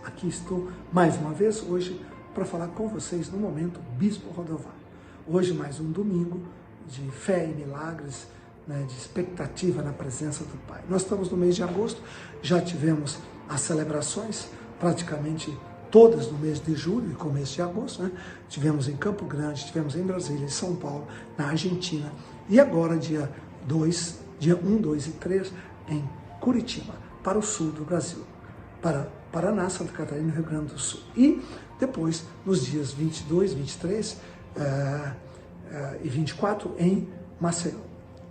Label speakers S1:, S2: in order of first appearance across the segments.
S1: aqui estou mais uma vez hoje para falar com vocês no Momento Bispo Rodovalho. Hoje mais um domingo de fé e milagres, né, de expectativa na presença do Pai. Nós estamos no mês de agosto, já tivemos as celebrações praticamente todas no mês de julho e começo de agosto, né? Tivemos em Campo Grande, tivemos em Brasília, em São Paulo, na Argentina, e agora dia 1, 2 e 3 em Curitiba, para o sul do Brasil, para Paraná, Santa Catarina e Rio Grande do Sul. E depois, nos dias 22, 23 e 24 em Maceió,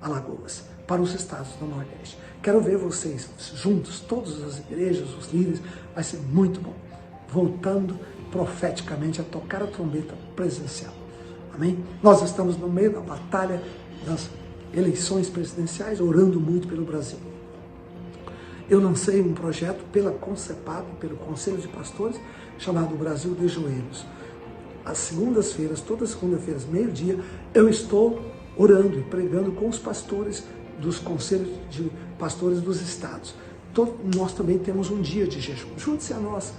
S1: Alagoas, para os estados do Nordeste. Quero ver vocês juntos, todas as igrejas, os líderes, vai ser muito bom. Voltando profeticamente a tocar a trombeta presencial. Amém? Nós estamos no meio da batalha das eleições presidenciais, orando muito pelo Brasil. Eu lancei um projeto pela Concepap, pelo Conselho de Pastores, chamado Brasil de Joelhos. Às segundas-feiras, todas as segundas-feiras, meio-dia, eu estou orando e pregando com os pastores dos conselhos de pastores dos estados. Nós também temos um dia de jejum. Junte-se a nós.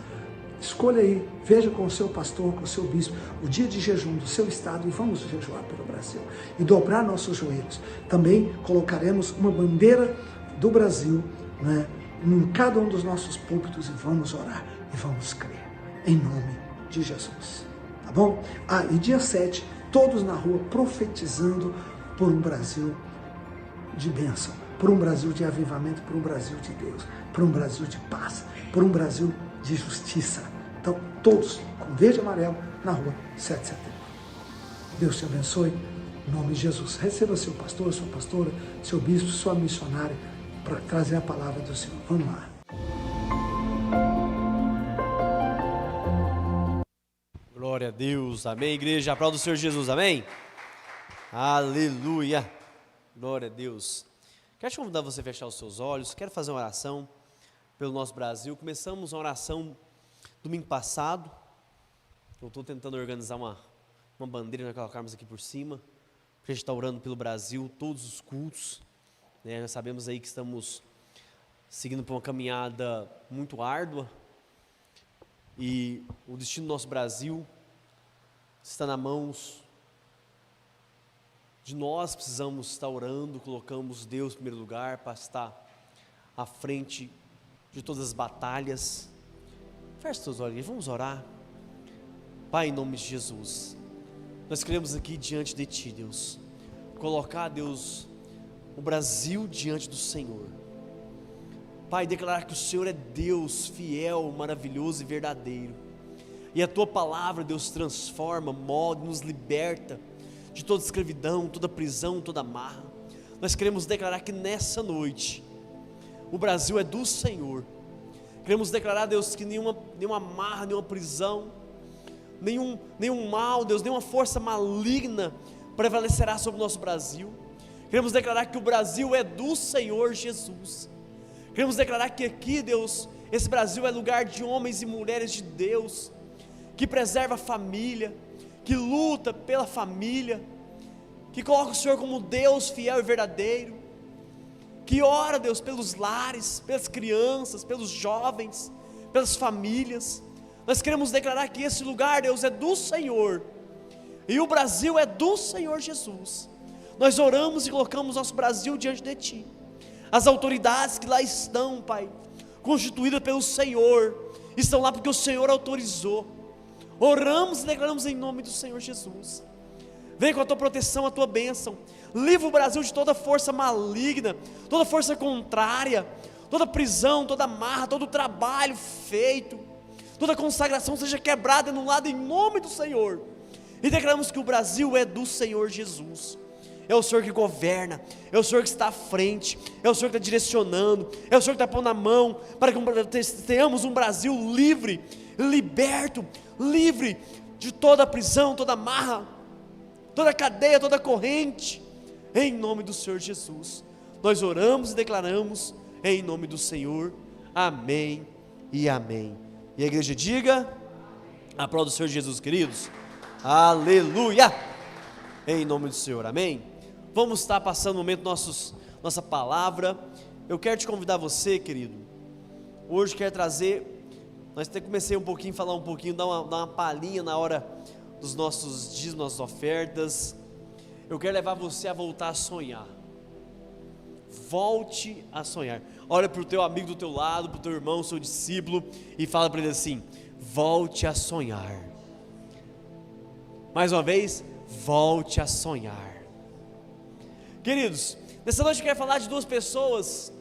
S1: Escolha aí, veja com o seu pastor, com o seu bispo, o dia de jejum do seu estado e vamos jejuar pelo Brasil e dobrar nossos joelhos. Também colocaremos uma bandeira do Brasil, né, em cada um dos nossos púlpitos e vamos orar e vamos crer, em nome de Jesus. Tá bom? E dia 7, todos na rua profetizando por um Brasil de bênção, por um Brasil de avivamento, por um Brasil de Deus, por um Brasil de paz, por um Brasil de justiça. Então, todos com verde e amarelo na rua 7 de setembro. Deus te abençoe, em nome de Jesus. Receba seu pastor, sua pastora, seu bispo, sua missionária, para trazer a palavra do Senhor. Vamos lá.
S2: Glória a Deus, amém, igreja, aplauda o Senhor Jesus, amém? Aleluia, glória a Deus. Quero te convidar você a fechar os seus olhos, quero fazer uma oração pelo nosso Brasil. Começamos a oração domingo passado, eu estou tentando organizar uma bandeira, nós colocarmos aqui por cima, porque a gente está orando pelo Brasil, todos os cultos, né? Nós sabemos aí que estamos seguindo por uma caminhada muito árdua, e o destino do nosso Brasil está nas mãos de nós. Precisamos estar orando, colocamos Deus em primeiro lugar, para estar à frente de todas as batalhas. Feche seus olhos, vamos orar. Pai, em nome de Jesus, nós queremos aqui diante de Ti, Deus, colocar, Deus, o Brasil diante do Senhor. Pai, declarar que o Senhor é Deus fiel, maravilhoso e verdadeiro, e a Tua palavra, Deus, transforma, molda, nos liberta de toda escravidão, toda prisão, toda amarra. Nós queremos declarar que nessa noite o Brasil é do Senhor. Queremos declarar, Deus, que nenhuma amarra, nenhuma prisão, nenhum mal, Deus, nenhuma força maligna prevalecerá sobre o nosso Brasil. Queremos declarar que o Brasil é do Senhor Jesus. Queremos declarar que aqui, Deus, esse Brasil é lugar de homens e mulheres de Deus, que preserva a família, que luta pela família, que coloca o Senhor como Deus fiel e verdadeiro, que ora, Deus, pelos lares, pelas crianças, pelos jovens, pelas famílias. Nós queremos declarar que esse lugar, Deus, é do Senhor, e o Brasil é do Senhor Jesus. Nós oramos e colocamos nosso Brasil diante de Ti. As autoridades que lá estão, Pai, constituídas pelo Senhor, estão lá porque o Senhor autorizou. Oramos e declaramos em nome do Senhor Jesus. Vem com a Tua proteção, a Tua bênção. Livra o Brasil de toda força maligna, toda força contrária, toda prisão, toda amarra, todo trabalho feito, toda consagração seja quebrada no lado em nome do Senhor. E declaramos que o Brasil é do Senhor Jesus. É o Senhor que governa, é o Senhor que está à frente, é o Senhor que está direcionando, é o Senhor que está pondo a mão, para que tenhamos um Brasil livre, liberto, livre de toda prisão, toda amarra, toda cadeia, toda corrente, em nome do Senhor Jesus. Nós oramos e declaramos em nome do Senhor, amém e amém. E a igreja diga, aplauda o Senhor Jesus, queridos, aleluia, em nome do Senhor, amém. Vamos estar passando o momento nossa palavra. Eu quero te convidar você, querido, hoje quero trazer Nós até comecei um pouquinho, falar um pouquinho, dar uma palhinha na hora dos nossos dias, nossas ofertas. Eu quero levar você a voltar a sonhar. Volte a sonhar. Olha para o teu amigo do teu lado, para o teu irmão, seu discípulo, e fala para ele assim: volte a sonhar. Mais uma vez, volte a sonhar. Queridos, nessa noite eu quero falar de duas pessoas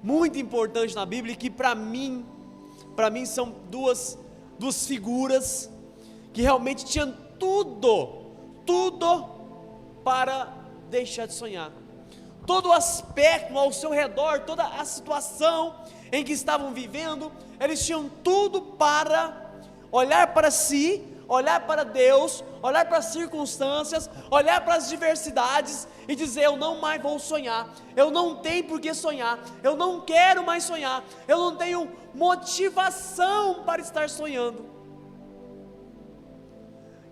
S2: muito importantes na Bíblia, que para mim são duas figuras que realmente tinham tudo para deixar de sonhar. Todo o aspecto ao seu redor, toda a situação em que estavam vivendo, eles tinham tudo para olhar para si, olhar para Deus, olhar para as circunstâncias, olhar para as diversidades e dizer: eu não mais vou sonhar, eu não tenho por que sonhar, eu não quero mais sonhar, eu não tenho motivação para estar sonhando.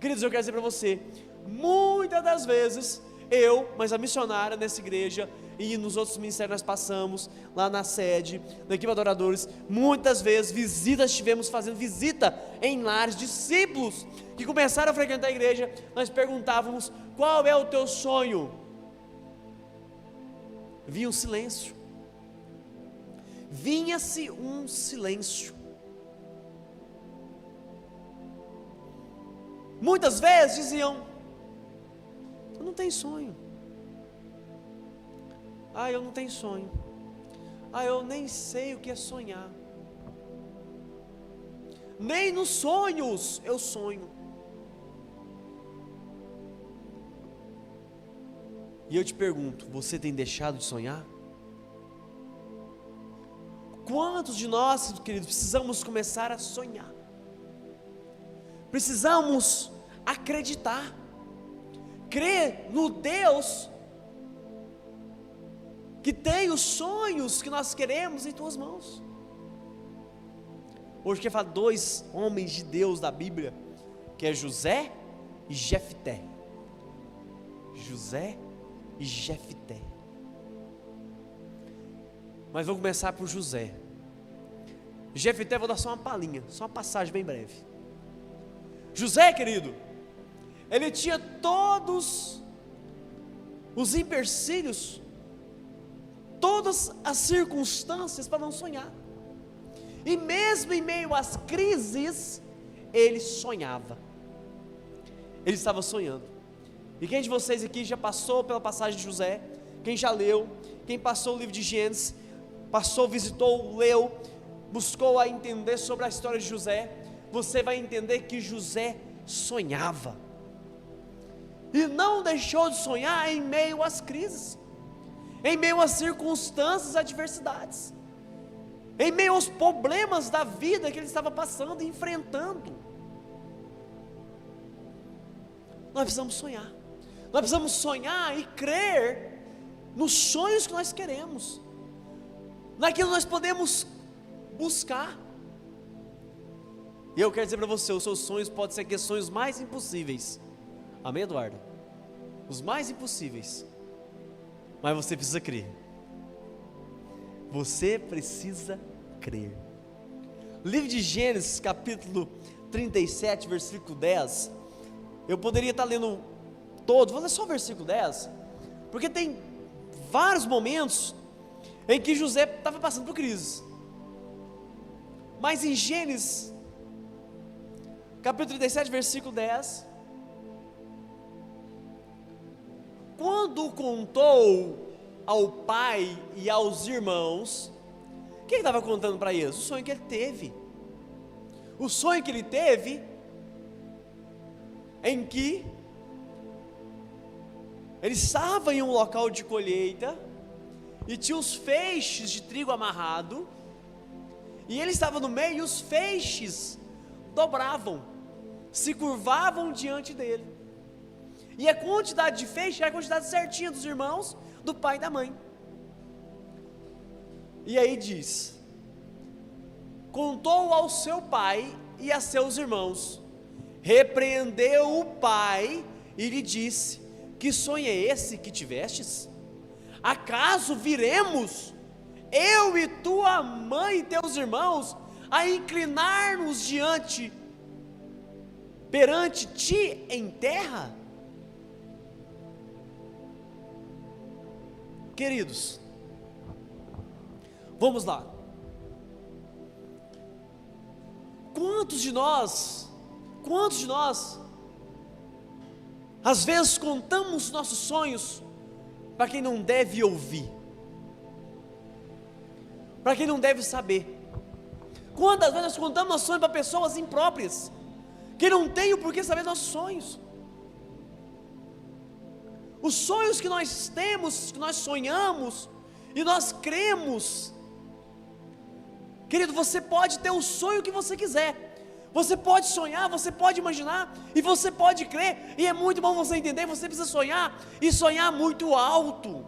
S2: Queridos, eu quero dizer para você, muitas das vezes, mas a missionária nessa igreja e nos outros ministérios nós passamos, lá na sede, na equipe de adoradores, muitas vezes estivemos fazendo visita em lares, discípulos que começaram a frequentar a igreja, nós perguntávamos: qual é o teu sonho? Vinha um silêncio, vinha-se um silêncio. Muitas vezes diziam: eu não tenho sonho. Eu não tenho sonho. Eu nem sei o que é sonhar. Nem nos sonhos eu sonho. E eu te pergunto: você tem deixado de sonhar? Quantos de nós, queridos, precisamos começar a sonhar? Precisamos acreditar, crer no Deus que tem os sonhos que nós queremos em tuas mãos. Hoje eu quero falar dois homens de Deus da Bíblia, que é José e Jefté. José e Jefté. Mas vamos começar por José. Jefté, vou dar só uma palhinha, só uma passagem bem breve. José, querido, ele tinha todos os empecilhos, todas as circunstâncias para não sonhar. E mesmo em meio às crises, ele sonhava. Ele estava sonhando. E quem de vocês aqui já passou pela passagem de José? Quem já leu? Quem passou o livro de Gênesis? Passou, visitou, leu, buscou a entender sobre a história de José? Você vai entender que José sonhava. E não deixou de sonhar em meio às crises, em meio às circunstâncias, adversidades, em meio aos problemas da vida que ele estava passando e enfrentando. Nós precisamos sonhar. Nós precisamos sonhar e crer nos sonhos que nós queremos, naquilo que nós podemos buscar. E eu quero dizer para você, os seus sonhos podem ser aqueles sonhos mais impossíveis. Amém, Eduardo? Os mais impossíveis. Mas você precisa crer. Você precisa crer. Livro de Gênesis, capítulo 37, versículo 10. Eu poderia estar lendo todo, vou ler só o versículo 10, porque tem vários momentos em que José estava passando por crise. Mas em Gênesis, capítulo 37, versículo 10, quando contou ao pai e aos irmãos, o que ele estava contando para eles? O sonho que ele teve. O sonho que ele teve, em que ele estava em um local de colheita, e tinha os feixes de trigo amarrado, e ele estava no meio, e os feixes dobravam, se curvavam diante dele, e a quantidade de feixes era a quantidade certinha dos irmãos, do pai e da mãe. E aí diz: contou ao seu pai e a seus irmãos, repreendeu o pai e lhe disse: que sonho é esse que tivestes? Acaso viremos, eu e tua mãe e teus irmãos, a inclinar-nos perante Ti em terra? Queridos, vamos lá. Quantos de nós, às vezes contamos nossos sonhos para quem não deve ouvir, para quem não deve saber? Quantas vezes nós contamos nossos sonhos para pessoas impróprias, que não têm o porquê saber nossos sonhos? Os sonhos que nós temos, que nós sonhamos, e nós cremos. Querido, você pode ter o sonho que você quiser, você pode sonhar, você pode imaginar, e você pode crer, e é muito bom você entender, você precisa sonhar, e sonhar muito alto,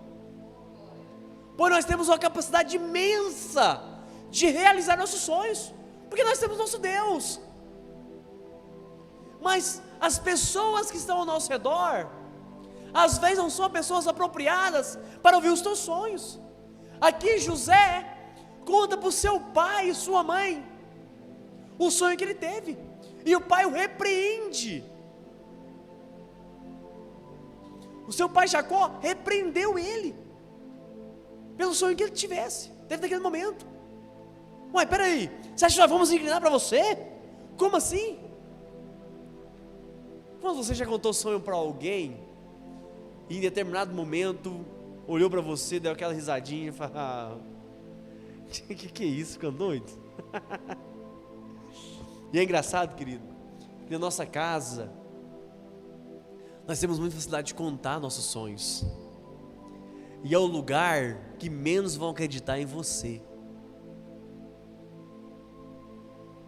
S2: pois nós temos uma capacidade imensa, de realizar nossos sonhos, porque nós temos nosso Deus. Mas as pessoas que estão ao nosso redor, às vezes não são pessoas apropriadas, para ouvir os teus sonhos. Aqui José, conta para o seu pai e sua mãe o sonho que ele teve, e o pai o repreende. O seu pai Jacó repreendeu ele pelo sonho que ele teve naquele momento. Ué, peraí, você acha que nós vamos inclinar para você? Como assim? Quando você já contou sonho para alguém, e em determinado momento olhou para você, deu aquela risadinha e falou: que é isso, ficando doido? E é engraçado, querido, que na nossa casa nós temos muita facilidade de contar nossos sonhos, e é o lugar que menos vão acreditar em você,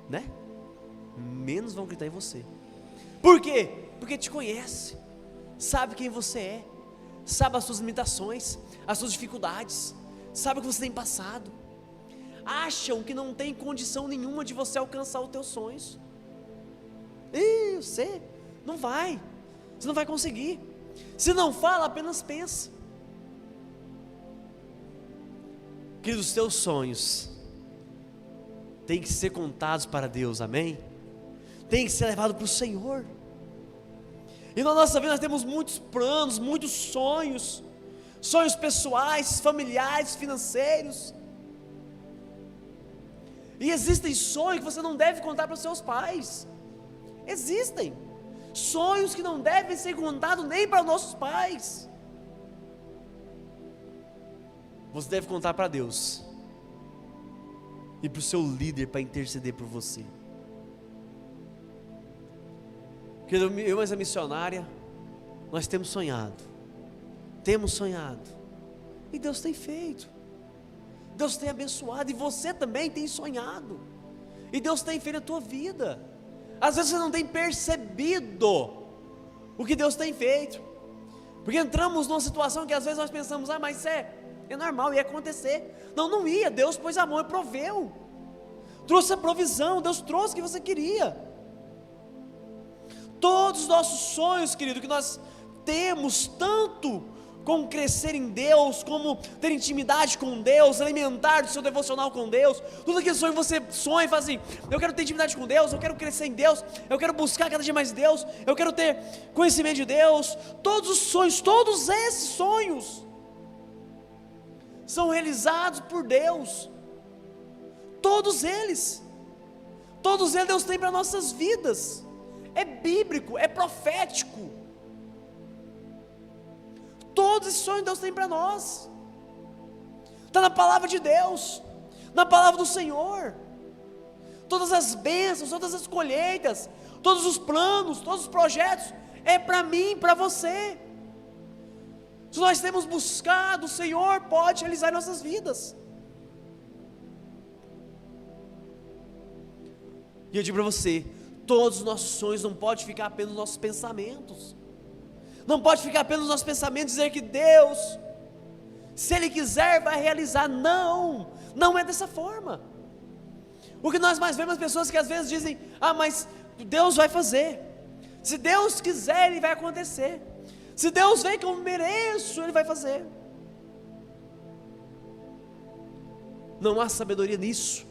S2: né? Menos vão acreditar em você. Por quê? Porque te conhece, sabe quem você é, sabe as suas limitações, as suas dificuldades, sabe o que você tem passado. Acham que não tem condição nenhuma de você alcançar os teus sonhos. Você não vai conseguir. Se não fala, apenas pensa. Queridos, os teus sonhos têm que ser contados para Deus, amém? Tem que ser levado para o Senhor. E na nossa vida nós temos muitos planos, muitos sonhos, sonhos pessoais, familiares, financeiros. E existem sonhos que você não deve contar para os seus pais. Existem sonhos que não devem ser contados nem para os nossos pais. Você deve contar para Deus e para o seu líder, para interceder por você. Porque eu e a missionária, nós temos sonhado, e Deus tem feito, Deus tem abençoado, e você também tem sonhado, e Deus tem feito a tua vida. Às vezes você não tem percebido o que Deus tem feito, porque entramos numa situação que às vezes nós pensamos: mas é normal, ia acontecer. Não ia. Deus pôs a mão e proveu, trouxe a provisão, Deus trouxe o que você queria. Todos os nossos sonhos, querido, que nós temos, tanto com crescer em Deus, como ter intimidade com Deus, alimentar do seu devocional com Deus, tudo aquele sonho que você sonha e fala assim: eu quero ter intimidade com Deus, eu quero crescer em Deus, eu quero buscar cada dia mais Deus, eu quero ter conhecimento de Deus. Todos os sonhos, todos esses sonhos são realizados por Deus. Todos eles Deus tem para nossas vidas. É bíblico, é profético. Todos esses sonhos Deus tem para nós. Está na palavra de Deus, na palavra do Senhor. Todas as bênçãos, todas as colheitas, todos os planos, todos os projetos, é para mim, para você. Se nós temos buscado, o Senhor pode realizar em nossas vidas. E eu digo para você, todos os nossos sonhos não podem ficar apenas nos nossos pensamentos. Não pode ficar apenas nos nossos pensamentos, dizer que Deus, se Ele quiser, vai realizar. Não é dessa forma. O que nós mais vemos as pessoas que às vezes dizem: mas Deus vai fazer. Se Deus quiser, Ele vai acontecer. Se Deus vê que eu mereço, Ele vai fazer. Não há sabedoria nisso.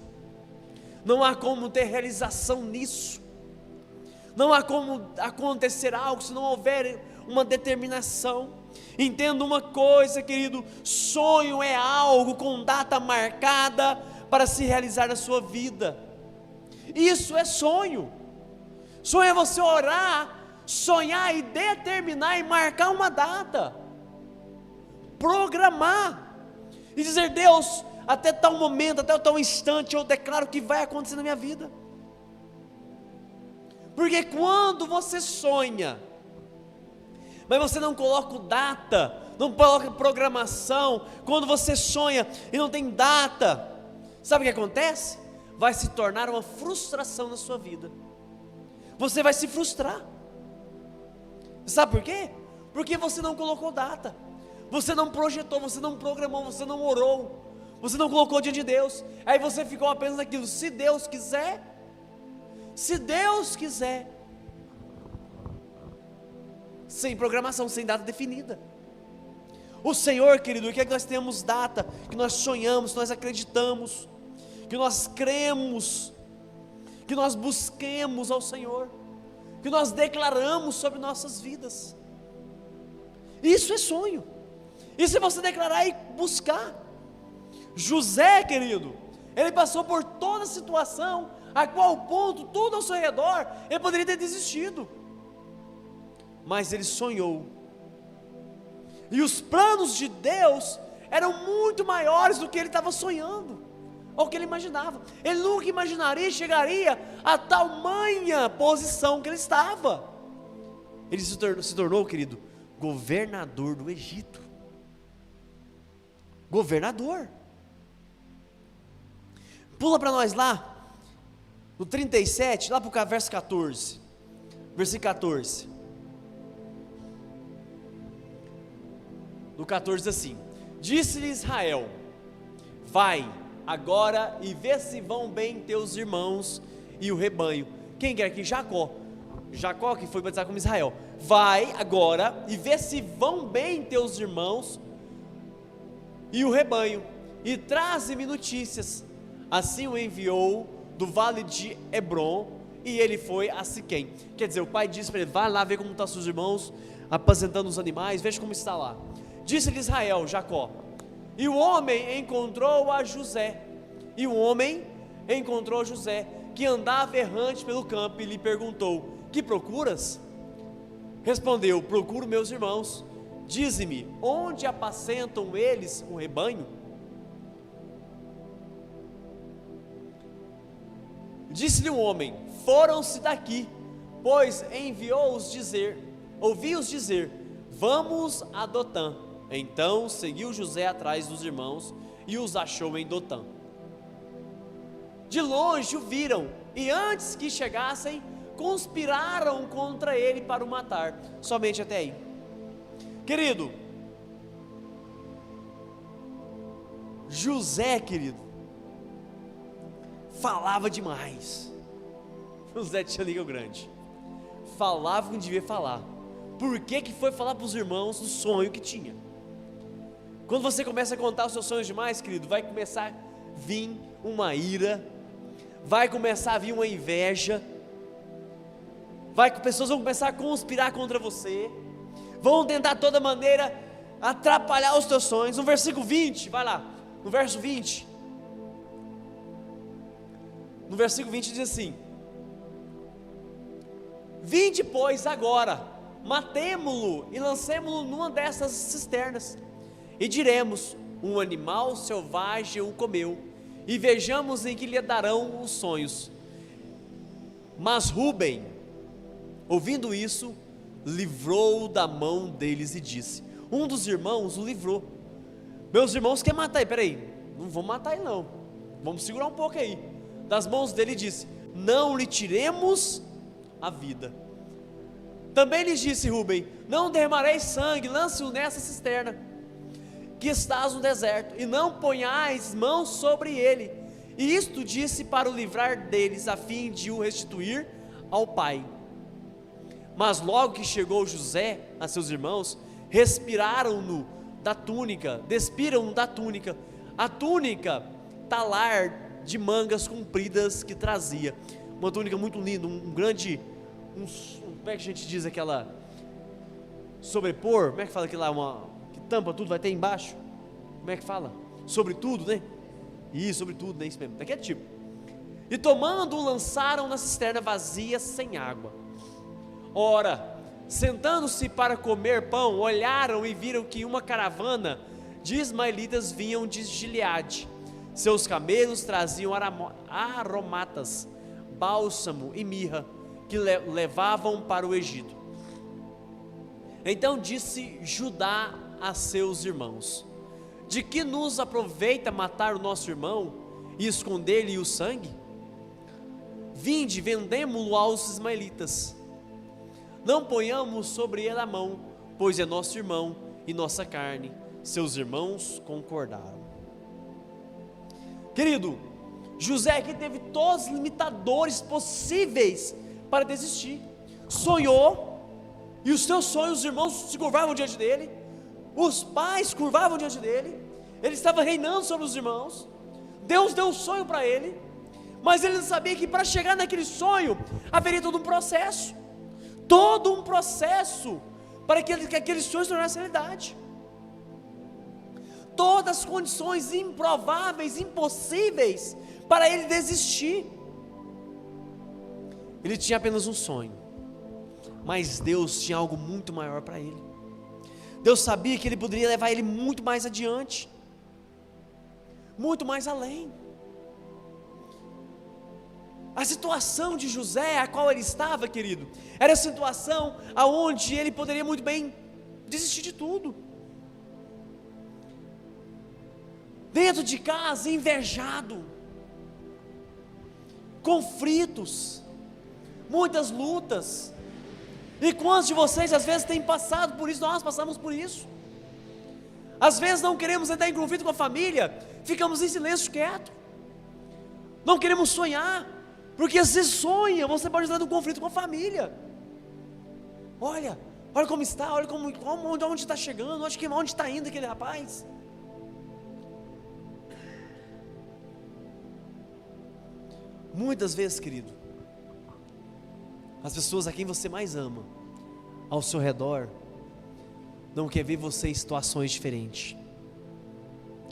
S2: não há como ter realização nisso, não há como acontecer algo se não houver uma determinação. Entenda uma coisa, querido: sonho é algo com data marcada para se realizar na sua vida. Isso é sonho. Sonho é você orar, sonhar e determinar e marcar uma data, programar e dizer: Deus, até tal momento, até tal instante eu declaro que vai acontecer na minha vida. Porque quando você sonha, mas você não coloca data, não coloca programação, quando você sonha e não tem data, sabe o que acontece? Vai se tornar uma frustração na sua vida. Você vai se frustrar. Sabe por quê? Porque você não colocou data, você não projetou, você não programou, você não orou, você não colocou diante de Deus. Aí você ficou apenas naquilo: se Deus quiser, se Deus quiser. Sem programação, sem data definida. O Senhor, querido, quer que nós tenhamos data, que nós sonhamos, que nós acreditamos, que nós cremos, que nós busquemos ao Senhor, que nós declaramos sobre nossas vidas. Isso é sonho. Isso é você declarar e buscar. José, querido, ele passou por toda a situação, a qual ponto, tudo ao seu redor, ele poderia ter desistido, mas ele sonhou, e os planos de Deus eram muito maiores do que ele estava sonhando, ou que ele imaginava. Ele nunca imaginaria, chegaria a tamanha posição que ele estava. Ele se tornou, querido, governador do Egito. Governador. Pula para nós lá, no 37, lá para o verso 14, versículo 14. No 14 diz assim: disse-lhe Israel: vai agora e vê se vão bem teus irmãos e o rebanho. Quem quer aqui? Jacó que foi batizado como Israel. Vai agora e vê se vão bem teus irmãos e o rebanho, e traze-me notícias. Assim o enviou do vale de Hebron, e ele foi a Siquém. Quer dizer, o pai disse para ele: vai lá ver como estão seus irmãos apacentando os animais, veja como está lá. Disse-lhe Israel, Jacó: e o homem encontrou a José, que andava errante pelo campo, e lhe perguntou: que procuras? Respondeu: procuro meus irmãos. Dize-me, onde apacentam eles o rebanho? Disse-lhe o homem: foram-se daqui, pois ouvi-os dizer, vamos a Dotã. Então seguiu José atrás dos irmãos e os achou em Dotã. De longe o viram, e antes que chegassem, conspiraram contra ele para o matar. Somente até aí. Querido, José, querido, falava demais. José tinha língua grande, falava o que devia falar. Por que foi falar para os irmãos do sonho que tinha? Quando você começa a contar os seus sonhos demais, querido, vai começar a vir uma ira, vai começar a vir uma inveja, pessoas vão começar a conspirar contra você, vão tentar de toda maneira atrapalhar os teus sonhos. No versículo 20, vai lá, no verso 20, no versículo 20 diz assim: vinde pois agora, matemo-lo e lancemo-lo numa dessas cisternas, e diremos, um animal selvagem o comeu, e vejamos em que lhe darão os sonhos. Mas Rúben, ouvindo isso, livrou da mão deles e disse, um dos irmãos o livrou: meus irmãos querem matar ele, peraí, não vamos matar ele não, vamos segurar um pouco aí. Das mãos dele disse, não lhe tiremos a vida. Também lhes disse Rúben, não derramarei sangue, lance-o nessa cisterna que estás no deserto, e não ponhais mãos sobre ele. E isto disse para o livrar deles, a fim de o restituir ao pai. Mas logo que chegou José a seus irmãos, despiram-no da túnica, a túnica talar de mangas compridas que trazia. Uma túnica muito linda, um grande, como é que a gente diz aquela, sobrepor, como é que fala aquilo lá, que tampa tudo, vai ter embaixo, como é que fala? Sobretudo, né? Isso, sobretudo, né? Isso mesmo, daquele tipo. E tomando-o, lançaram na cisterna vazia, sem água. Ora, sentando-se para comer pão, olharam e viram que uma caravana de ismaelitas vinham de Gileade. Seus camelos traziam aromatas, bálsamo e mirra, que levavam para o Egito. Então disse Judá a seus irmãos: de que nos aproveita matar o nosso irmão e esconder-lhe o sangue? Vinde, vendemo-lo aos ismaelitas. Não ponhamos sobre ele a mão, pois é nosso irmão e nossa carne. Seus irmãos concordaram. Querido, José aqui teve todos os limitadores possíveis para desistir. Sonhou, e os seus sonhos, os irmãos se curvavam diante dele, os pais curvavam diante dele, ele estava reinando sobre os irmãos. Deus deu um sonho para ele, mas ele não sabia que para chegar naquele sonho haveria todo um processo para que aquele sonho se tornasse realidade. Todas as condições improváveis, impossíveis para ele desistir. Ele tinha apenas um sonho, mas Deus tinha algo muito maior para ele. Deus sabia que ele poderia levar ele muito mais adiante, muito mais além. A situação de José, a qual ele estava, querido, era a situação aonde ele poderia muito bem desistir de tudo. Dentro de casa, invejado, conflitos, muitas lutas. E quantos de vocês às vezes têm passado por isso? Nós passamos por isso. Às vezes não queremos entrar em conflito com a família, ficamos em silêncio quieto, não queremos sonhar, porque se sonha, você pode entrar em conflito com a família. Olha como está, olha onde está chegando, onde está indo aquele rapaz. Muitas vezes, querido, as pessoas a quem você mais ama, ao seu redor, não quer ver você em situações diferentes.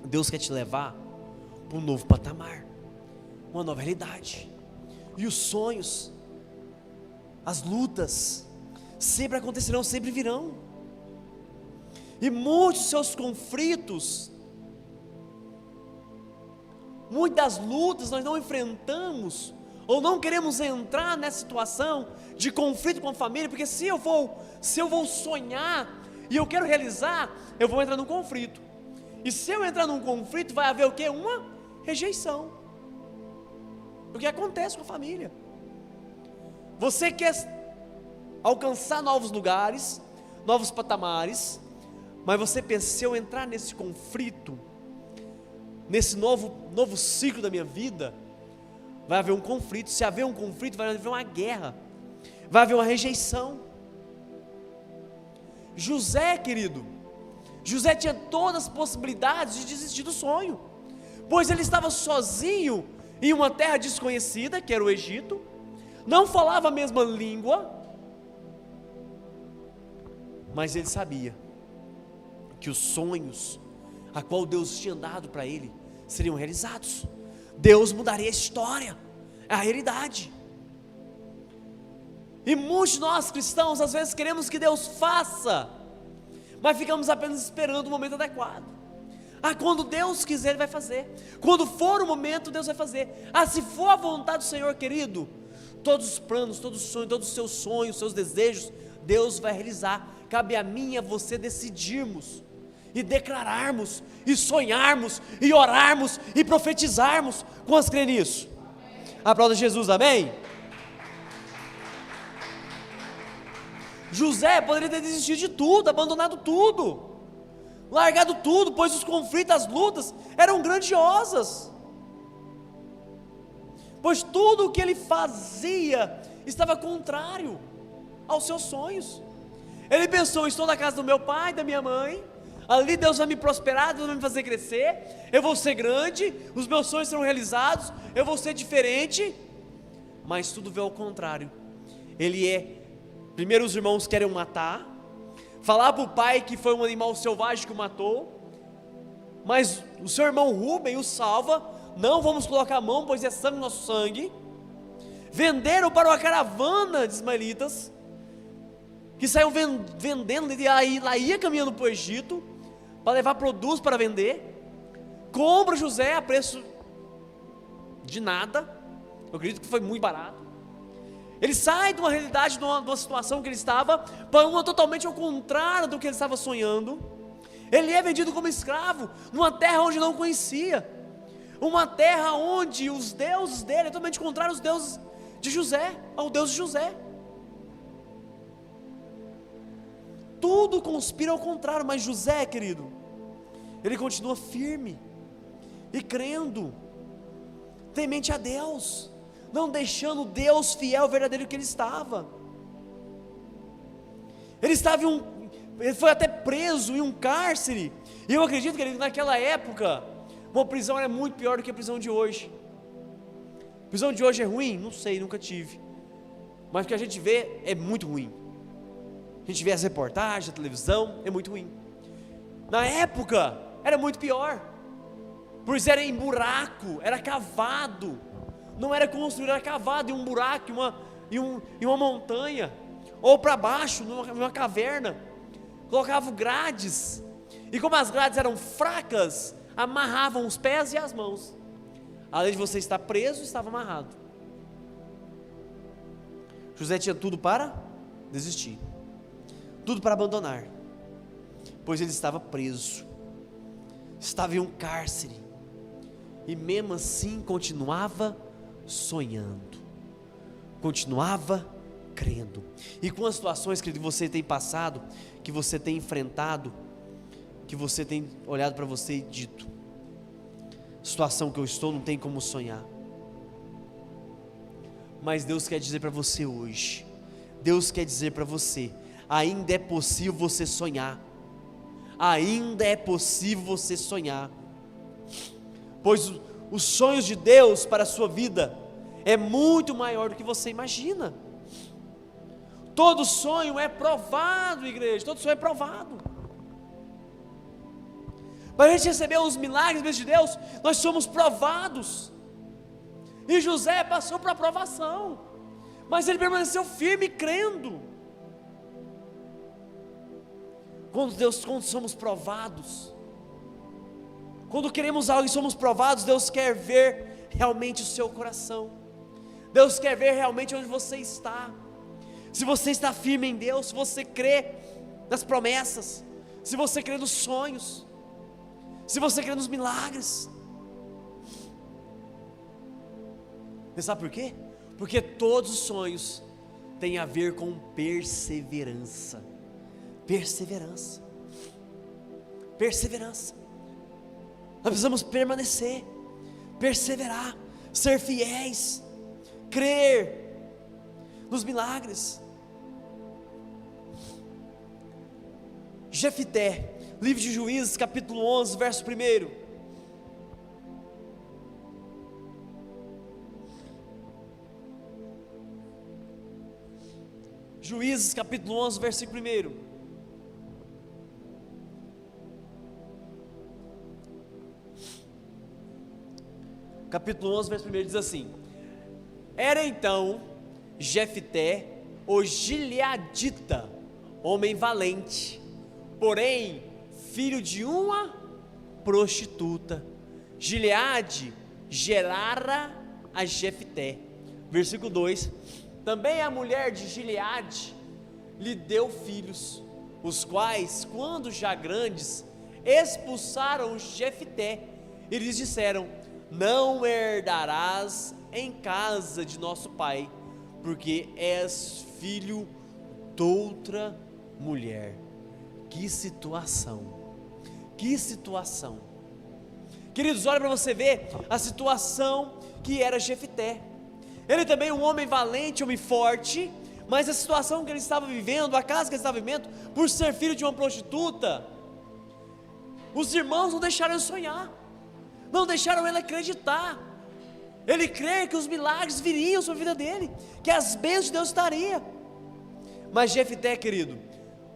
S2: Deus quer te levar para um novo patamar, uma nova realidade. E os sonhos, as lutas, sempre acontecerão, sempre virão. E muitos dos seus conflitos, muitas lutas nós não enfrentamos, ou não queremos entrar nessa situação de conflito com a família, porque se eu vou sonhar, e eu quero realizar, eu vou entrar num conflito, e se eu entrar num conflito, vai haver o quê? Uma rejeição. O que acontece com a família? Você quer alcançar novos lugares, novos patamares, mas você pensa, se eu entrar nesse conflito, nesse novo ciclo da minha vida, vai haver um conflito. Se haver um conflito, vai haver uma guerra, vai haver uma rejeição. José, querido, José tinha todas as possibilidades de desistir do sonho, pois ele estava sozinho em uma terra desconhecida, que era o Egito, não falava a mesma língua, mas ele sabia que os sonhos a qual Deus tinha dado para ele seriam realizados. Deus mudaria a história, a realidade. E muitos de nós cristãos às vezes queremos que Deus faça, mas ficamos apenas esperando o momento adequado. Quando Deus quiser Ele vai fazer, quando for o momento Deus vai fazer. Se for a vontade do Senhor, querido, todos os planos, todos os sonhos, todos os seus sonhos, seus desejos, Deus vai realizar. Cabe a mim e a você decidirmos, e declararmos, e sonharmos, e orarmos, e profetizarmos. Quantos creem nisso? Aplauda Jesus, amém? José poderia ter desistido de tudo, abandonado tudo, largado tudo, pois os conflitos, as lutas eram grandiosas, pois tudo o que ele fazia estava contrário aos seus sonhos. Ele pensou, estou na casa do meu pai, da minha mãe, ali Deus vai me prosperar, Deus vai me fazer crescer, eu vou ser grande, os meus sonhos serão realizados, eu vou ser diferente. Mas tudo veio ao contrário. Primeiro os irmãos querem o matar, falar para o pai que foi um animal selvagem que o matou, mas o seu irmão Rúben o salva, não vamos colocar a mão, pois é sangue nosso sangue. Venderam para uma caravana de ismaelitas, que saíam vendendo, e lá ia caminhando para o Egito, para levar produtos para vender. Compra José a preço de nada, eu acredito que foi muito barato. Ele sai de uma realidade, de uma situação que ele estava, para uma totalmente ao contrário do que ele estava sonhando. Ele é vendido como escravo, numa terra onde não conhecia, uma terra onde os deuses dele é totalmente contrário aos deuses de José, ao Deus de José. Tudo conspira ao contrário, mas José, querido, ele continua firme e crendo, temente a Deus, não deixando o Deus fiel, verdadeiro que ele estava. Ele foi até preso em um cárcere, e eu acredito que naquela época, uma prisão era muito pior do que a prisão de hoje. A prisão de hoje é ruim? Não sei, nunca tive, mas o que a gente vê é muito ruim. A gente vê as reportagens, a televisão, é muito ruim. Na época, era muito pior, pois era em buraco, era cavado, não era construído, era cavado em um buraco, em uma montanha, ou para baixo, numa caverna. Colocavam grades, e como as grades eram fracas, amarravam os pés e as mãos. Além de você estar preso, estava amarrado. José tinha tudo para desistir, tudo para abandonar, pois ele estava preso, estava em um cárcere, e mesmo assim continuava sonhando, continuava crendo. E com as situações que você tem passado, que você tem enfrentado, que você tem olhado para você e dito: situação que eu estou, não tem como sonhar. Mas Deus quer dizer para você hoje, Deus quer dizer para você: ainda é possível você sonhar, ainda é possível você sonhar, pois os sonhos de Deus para a sua vida é muito maior do que você imagina. Todo sonho é provado, igreja, todo sonho é provado. Para a gente receber os milagres de Deus, nós somos provados. E José passou por aprovação, mas ele permaneceu firme crendo. Quando somos provados, quando queremos algo e somos provados, Deus quer ver realmente o seu coração, Deus quer ver realmente onde você está, se você está firme em Deus, se você crê nas promessas, se você crê nos sonhos, se você crê nos milagres. Você sabe por quê? Porque todos os sonhos têm a ver com perseverança. Perseverança. Perseverança. Nós precisamos permanecer, perseverar, ser fiéis, crer nos milagres. Jefté, livro de Juízes, capítulo 11, verso 1. Juízes, capítulo 11, versículo 1. Capítulo 11, verso 1 diz assim: era então Jefté, o gileadita, homem valente, porém filho de uma prostituta. Gileade gerara a Jefté. Versículo 2: também a mulher de Gileade lhe deu filhos, os quais, quando já grandes, expulsaram Jefté e lhes disseram: não herdarás em casa de nosso pai, porque és filho de outra mulher. Que situação, que situação, queridos, olha para você ver a situação que era Jefté. Ele também um homem valente, homem forte, mas a situação que ele estava vivendo, a casa que ele estava vivendo, por ser filho de uma prostituta, os irmãos não deixaram ele sonhar, não deixaram ele acreditar, ele crer que os milagres viriam sobre a vida dele, que as bênçãos de Deus estariam. Mas Jefté, querido,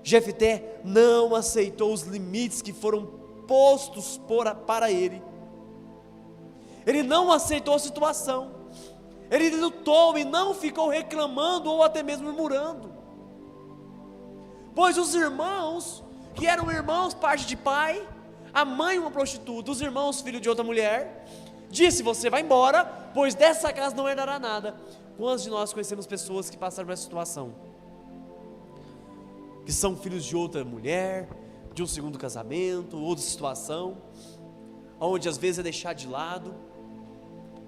S2: Jefté não aceitou os limites que foram postos para ele. Ele não aceitou a situação, ele lutou e não ficou reclamando ou até mesmo murmurando, pois os irmãos, que eram irmãos parte de pai, a mãe uma prostituta, os irmãos filho de outra mulher, disse: você vai embora, pois dessa casa não herdará nada. Quantos de nós conhecemos pessoas que passaram por essa situação, que são filhos de outra mulher, de um segundo casamento, outra situação, onde às vezes é deixar de lado,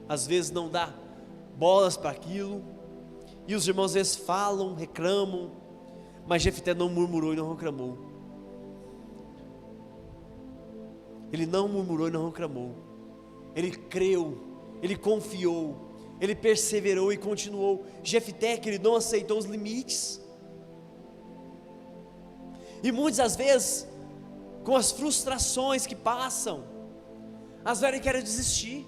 S2: às vezes não dá bolas para aquilo, e os irmãos às vezes falam, reclamam, mas Jefté não murmurou e não reclamou. Ele não murmurou e não reclamou, ele creu, ele confiou, ele perseverou e continuou. Jefté, que ele não aceitou os limites, e muitas vezes, com as frustrações que passam, às vezes querem desistir,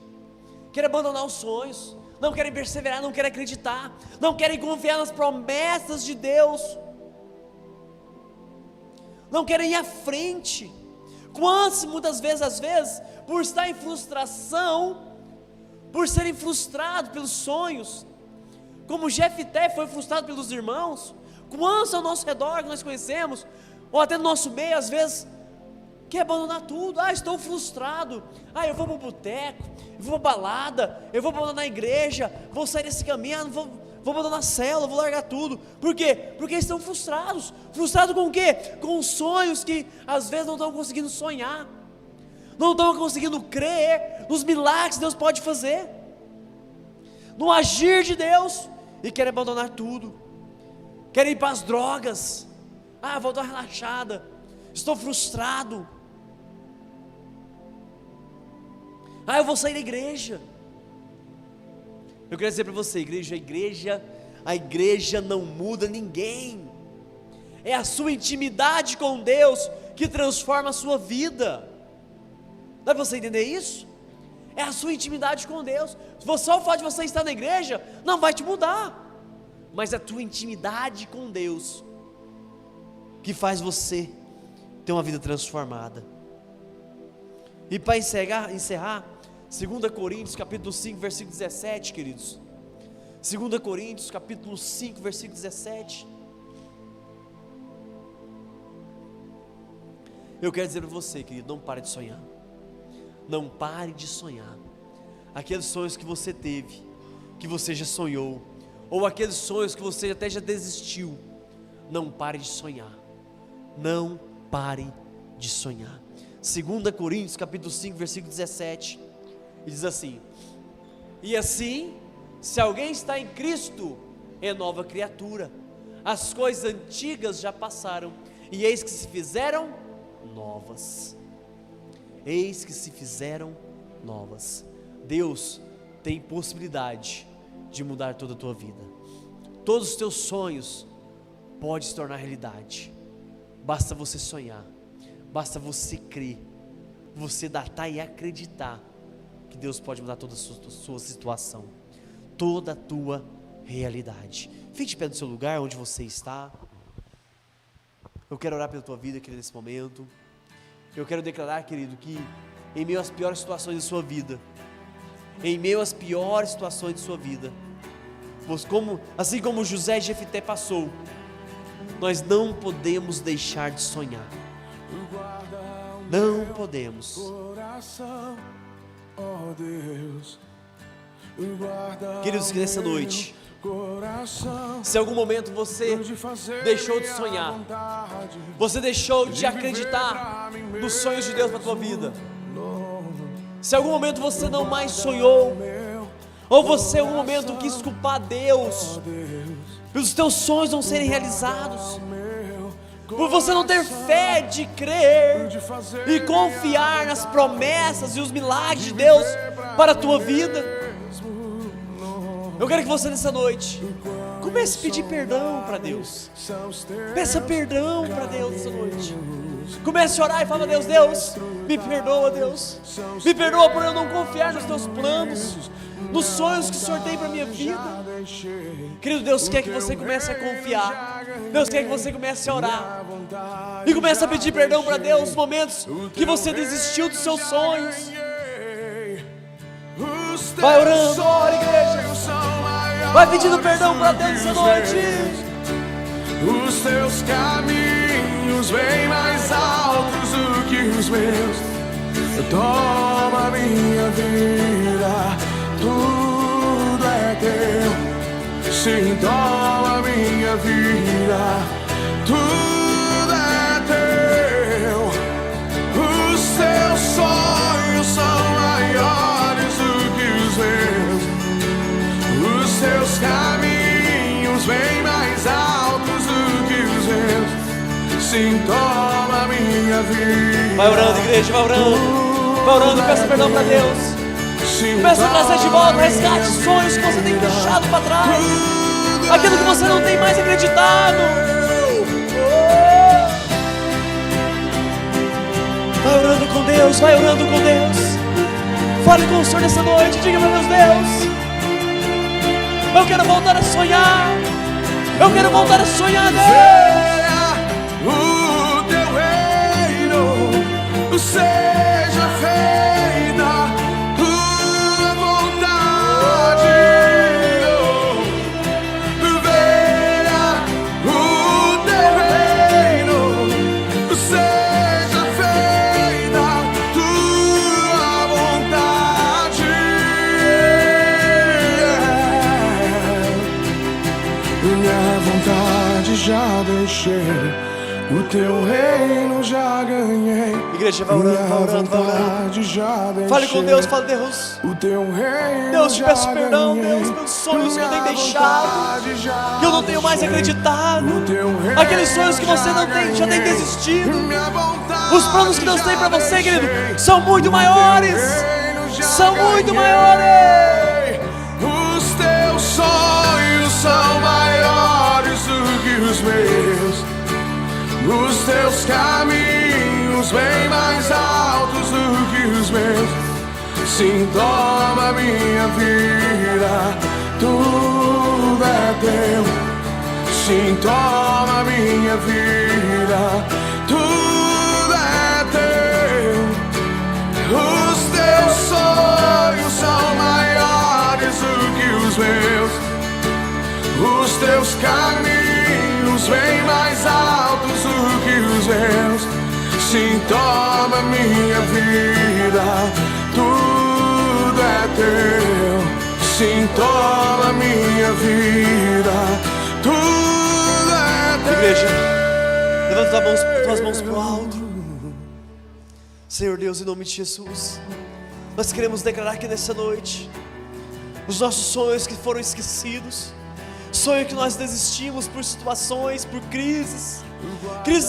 S2: querem abandonar os sonhos, não querem perseverar, não querem acreditar, não querem confiar nas promessas de Deus, não querem ir à frente. Quantos, muitas vezes, às vezes, por estar em frustração, por serem frustrados pelos sonhos, como Jefté foi frustrado pelos irmãos, quantos ao nosso redor que nós conhecemos, ou até no nosso meio, às vezes, quer abandonar tudo. Estou frustrado, eu vou para o boteco, eu vou para a balada, eu vou abandonar a igreja, vou sair desse caminho, vou abandonar a célula, vou largar tudo. Por quê? Porque estão frustrados. Frustrados com o quê? Com sonhos que às vezes não estão conseguindo sonhar, não estão conseguindo crer nos milagres que Deus pode fazer, no agir de Deus, e querem abandonar tudo, querem ir para as drogas. Vou dar uma relaxada, estou frustrado, eu vou sair da igreja. Eu quero dizer para você, a igreja não muda ninguém, é a sua intimidade com Deus que transforma a sua vida. Dá para você entender isso? É a sua intimidade com Deus. Só o fato de você estar na igreja não vai te mudar, mas a tua intimidade com Deus que faz você ter uma vida transformada. E para encerrar, 2 Coríntios capítulo 5, versículo 17, queridos. 2 Coríntios capítulo 5, versículo 17. Eu quero dizer para você, querido, não pare de sonhar. Não pare de sonhar. Aqueles sonhos que você teve, que você já sonhou, ou aqueles sonhos que você até já desistiu, não pare de sonhar. Não pare de sonhar. 2 Coríntios capítulo 5, versículo 17, e diz assim: e assim, se alguém está em Cristo, é nova criatura, as coisas antigas já passaram, e eis que se fizeram novas. Eis que se fizeram novas. Deus tem possibilidade de mudar toda a tua vida. Todos os teus sonhos podem se tornar realidade. Basta você sonhar, basta você crer, você datar e acreditar que Deus pode mudar toda a sua situação, toda a tua realidade. Fique de pé no seu lugar onde você está. Eu quero orar pela tua vida, querido, nesse momento. Eu quero declarar, querido, que em meio às piores situações de sua vida, em meio às piores situações de sua vida, assim como José e Jefté passou, nós não podemos deixar de sonhar. Não podemos. Queridos, que nessa noite, se em algum momento você deixou de sonhar, você deixou de acreditar nos sonhos de Deus para a tua vida, se em algum momento você não mais sonhou, ou você em algum momento quis culpar Deus pelos teus sonhos não serem realizados, por você não ter fé de crer e confiar nas promessas e os milagres de Deus para a tua vida, eu quero que você nessa noite comece a pedir perdão para Deus. Peça perdão para Deus nessa noite. Comece a orar e fala: Deus, me perdoa, Deus. Me perdoa por eu não confiar nos teus planos, nos sonhos que o Senhor tem para a minha vida. Querido, Deus quer que você comece a confiar. Deus quer que você comece a orar. E comece a pedir perdão para Deus nos momentos que você desistiu dos seus sonhos. Vai orando, ora, igreja. Vai pedindo perdão para Deus essa noite.
S3: Os teus caminhos bem mais altos do que os meus. Toma minha vida, tudo é teu. Sim, toma minha vida, tudo é teu. Os teus sonhos são maiores do que os meus. Os teus caminhos bem mais altos do que os meus. Sim, toma minha vida.
S2: Vai orando, igreja, vai orando. Vai orando e peça perdão para Deus. Peça a trazer de volta, resgate sonhos que você tem deixado para trás. Aquilo que você não tem mais acreditado. Vai orando com Deus, vai orando com Deus. Fale com o Senhor nessa noite, diga para Deus: Deus, eu quero voltar a sonhar. Eu quero voltar a sonhar, Deus.
S3: O teu reino seja feita tua vontade. Venha o teu reino, seja feita tua vontade. Minha vontade já deixei, o teu reino já ganhei.
S2: Igreja, vai orando, vai orando, vai orando. Fale com Deus, fale: Deus,
S3: o teu reino,
S2: Deus, te peço perdão, Deus, pelos sonhos que eu tenho deixado, que eu não tenho mais acreditado. Aqueles sonhos que você não tem, já tem desistido. Os planos que Deus tem para você, querido, são muito maiores. São muito maiores.
S3: Os teus sonhos são maiores do que os meus. Os teus caminhos bem mais altos do que os meus. Sim, toma minha vida, tudo é teu. Sim, toma minha vida, tudo é teu. Os teus sonhos são maiores do que os meus. Os teus caminhos bem mais altos do que os meus. Sim, toma minha vida, tudo é teu. Sim, toma minha vida, tudo é teu.
S2: Igreja, levanta tuas mãos para o alto. Senhor Deus, em nome de Jesus, nós queremos declarar que nessa noite os nossos sonhos que foram esquecidos, sonho que nós desistimos por situações, por crises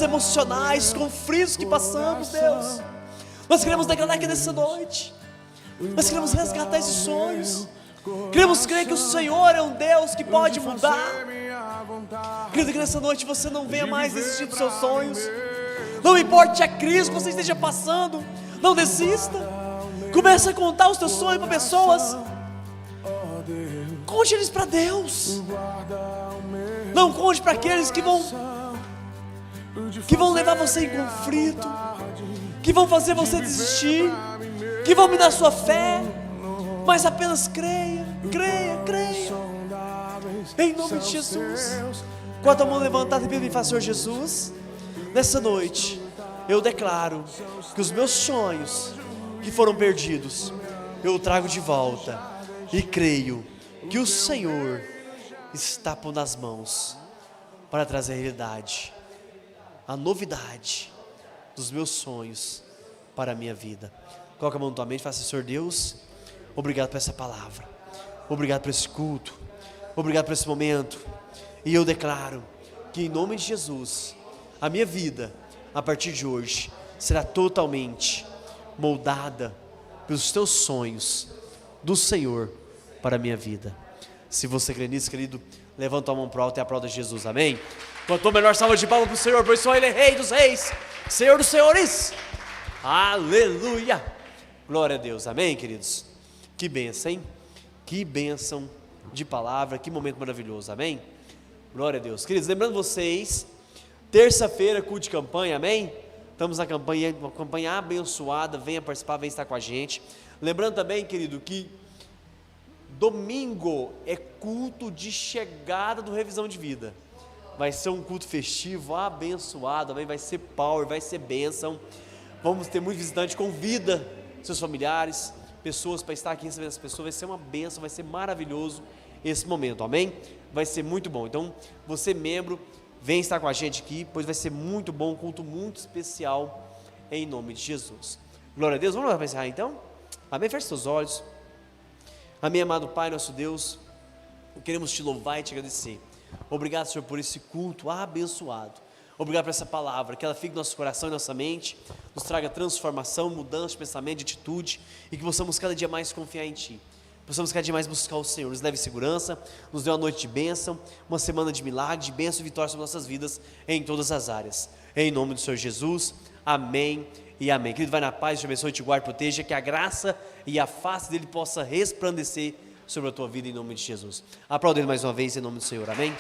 S2: emocionais, conflitos que passamos, Deus. Nós queremos declarar que nessa noite nós queremos resgatar esses sonhos. Queremos crer que o Senhor é um Deus que pode mudar. Querido, que nessa noite você não venha mais desistir dos seus sonhos. Não importe a crise que você esteja passando, não desista. Comece a contar os teus sonhos para pessoas. Conte eles para Deus. Não conte para aqueles que vão levar você em conflito, que vão fazer você desistir, que vão minar sua fé. Mas apenas creia, creia, creia. Em nome de Jesus. Com a tua mão levantada, e fala: Senhor Jesus, nessa noite eu declaro que os meus sonhos que foram perdidos, eu trago de volta. E creio que o Senhor está pondo as mãos para trazer a realidade, a novidade dos meus sonhos para a minha vida. Coloca a mão na tua mente e fala: Senhor Deus, obrigado por essa palavra, obrigado por esse culto, obrigado por esse momento. E eu declaro que em nome de Jesus, a minha vida, a partir de hoje, será totalmente moldada pelos teus sonhos do Senhor para a minha vida. Se você crê nisso, querido, levanta a mão para o alto e aplauda Jesus, amém? Quanto melhor salva de palmas para o Senhor, pois só Ele é Rei dos Reis, Senhor dos Senhores, aleluia, glória a Deus, amém, queridos? Que bênção, hein? Que bênção de palavra, que momento maravilhoso, amém? Glória a Deus, queridos, lembrando vocês, terça-feira, culto de campanha, amém? Estamos na campanha, uma campanha abençoada, venha participar, venha estar com a gente. Lembrando também, querido, que domingo é culto de chegada do Revisão de Vida. Vai ser um culto festivo, abençoado, amém? Vai ser power, vai ser bênção. Vamos ter muito visitante, convida seus familiares, pessoas para estar aqui recebendo as pessoas. Vai ser uma bênção, vai ser maravilhoso esse momento, amém? Vai ser muito bom. Então, você membro, vem estar com a gente aqui, pois vai ser muito bom, um culto muito especial, em nome de Jesus. Glória a Deus, vamos lá para encerrar então? Amém? Feche seus olhos. Amém, amado Pai, nosso Deus, queremos te louvar e te agradecer. Obrigado, Senhor, por esse culto abençoado. Obrigado por essa palavra, que ela fique no nosso coração e nossa mente, nos traga transformação, mudança de pensamento, de atitude, e que possamos cada dia mais confiar em Ti. Possamos cada dia mais buscar o Senhor, nos leve segurança, nos dê uma noite de bênção, uma semana de milagre, de bênção e vitória sobre nossas vidas, em todas as áreas. Em nome do Senhor Jesus, amém e amém. Querido, vai na paz, te abençoe, te guarde, proteja, que a graça e a face dele possa resplandecer sobre a tua vida, em nome de Jesus. Aplauda ele mais uma vez, em nome do Senhor, amém.